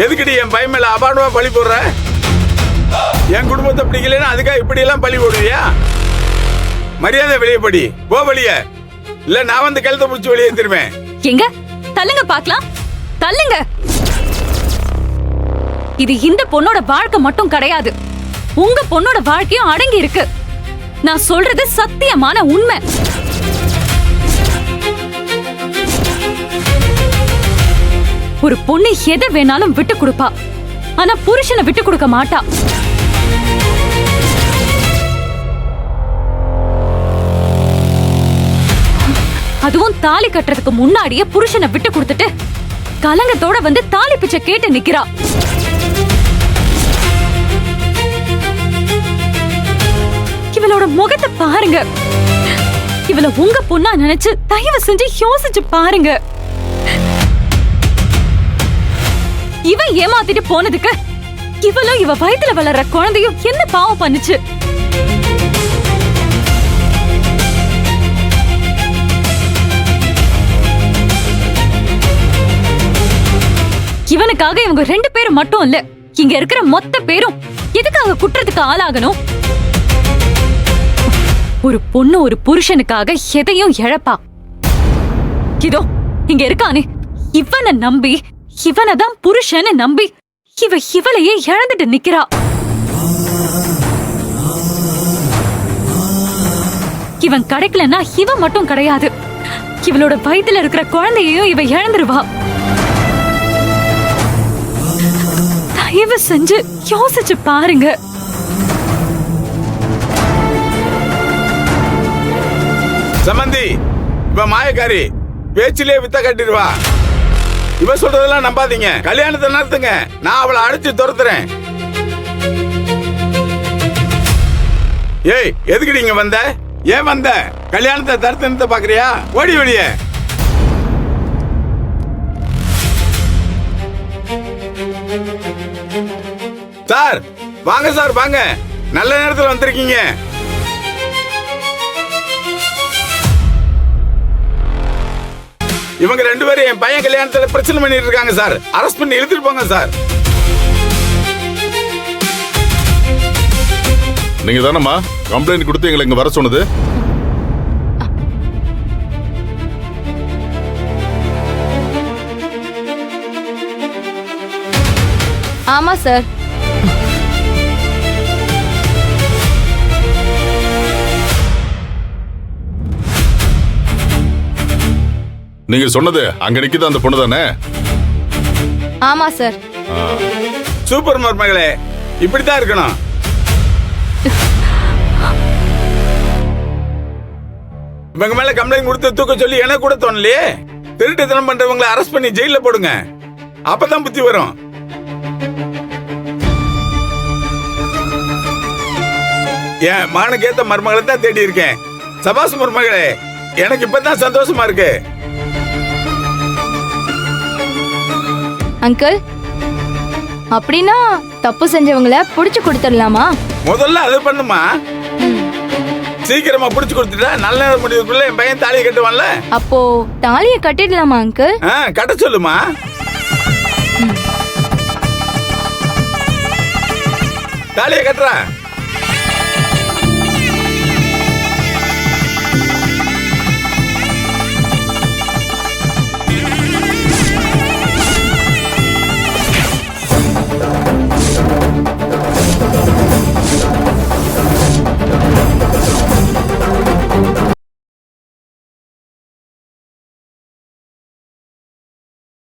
எதுக்குடி என் பையன் மேல அபாண்டமா பழி போடுற? என் குடும்பத்தை பிடிக்கலன்னா அதுக்காக இப்படி எல்லாம் பழி போடுவியா? மரியாதை வெளியே படி, போ வெளியே. இல்ல நான் வந்து கழுத்தை பிடிச்சி வெளியே திரும்பேன். எங்க தள்ளுங்க பாக்கலாம், தள்ளுங்க. இது இந்த பொண்ணோட வாழ்க்கை மட்டும் கிடையாது, உங்க பொண்ணோட வாழ்க்கையும் அடங்கி இருக்கு. நான் சொல்றது சத்தியமான உண்மை. ஒரு பொண்ணு எதை வேணாலும் விட்டு கொடுப்பா, ஆனா புருஷனை விட்டு கொடுக்க மாட்டா. அதுவும் தாலி கட்டுறதுக்கு முன்னாடியே புருஷனை விட்டு கொடுத்துட்டு கலங்கத்தோட வந்து தாலி பிச்சை கேட்டு நிக்கிறா. இவளோட முகத்தை பாருங்க. இவள உங்க பொண்ணா நினைச்சு தயவு செஞ்சு யோசிச்சு பாருங்க. இவன் ஏமாத்திட்டு போனதுக்கு இவளும் இவ வயித்துல வளர்ற குழந்தையும் என்ன பாவம் பண்ணுச்சு? இவனுக்காக இவங்க 2 பேரும் மட்டும் இல்ல, இங்க இருக்கிற மொத்த பேரும் எதுக்காக குற்றத்துக்கு ஆளாகணும்? ஒரு பொண்ணு ஒரு புருஷனுக்காக எதையும் இழப்பா. இதோ இங்க இருக்கானே, இவனை நம்பி, இவனதான் புருஷன்னு நம்பி இவளையே இழந்துட்டு நிக்கிறா. இவன் கிடைக்கலன்னா இவன் மட்டும் கிடையாது, இவளோட வயித்துல இருக்கிற குழந்தையையும் இவ இழந்துருவா. தயவு செஞ்சு யோசிச்சு பாருங்க. சம்பந்தி, இவ மாயக்காரி, பேச்சிலே வித்த கட்டிடுவா. இவ சொல்றதெல்லாம் நம்பாதீங்க. கல்யாணத்தை நடத்துங்க, நான் அவளை அடிச்சு துரத்துறேன். ஏய், எதுக்கு நீங்க வந்த? ஏன் வந்த? கல்யாணத்தை தடுத்து நிறுத்த பாக்குறியா? ஓடி வெளியே. சார் வாங்க, சார் வாங்க, நல்ல நேரத்தில் வந்திருக்கீங்க. இவங்க 2 பேரும் என் பையன் கல்யாணத்துல பிரச்சனை பண்ணிட்டு இருக்காங்க சார். அரெஸ்ட் பண்ணி இழுத்துட்டு போங்க சார். நீங்க தானம்மா கம்ப்ளைண்ட் கொடுத்து எங்களை இங்க வர சொன்னது? ஆமா சார். நீங்க சொன்னது அங்க நிக்குது அந்த பொண்ணு தானே? ஆமா சார். சூப்பர் மருமகளே, இப்படித்தான் இருக்கணும். இவங்க மேல கம்ப்ளைண்ட் கொடுத்து தூக்க சொல்லி எனக்கு கூட தோணலையே. திருட்டுத்தனம் பண்றவங்களை அரெஸ்ட் பண்ணி ஜெயில போடுங்க, அப்பதான் புத்தி வரும். என் மகனுக்கு ஏத்த மருமகளை தான் தேடி இருக்கேன். சபாஸ் மருமகளே, எனக்கு இப்பதான் சந்தோஷமா இருக்கு. அங்கிள், அப்படின்னா தப்பு செஞ்சவங்கள புடிச்சு கொடுத்துடலாமா? முதல்ல அது பண்ணுமா. சீக்கிரமா புடிச்சு கொடுத்துட்டா நல்ல நேரம் முடிவுக்குள்ள என் பையன் தாலியை கட்டுவான்ல. அப்போ தாலியை கட்டிடலாமா அங்கிள்? கட்ட சொல்லுமா. தாலியை கட்டுறா.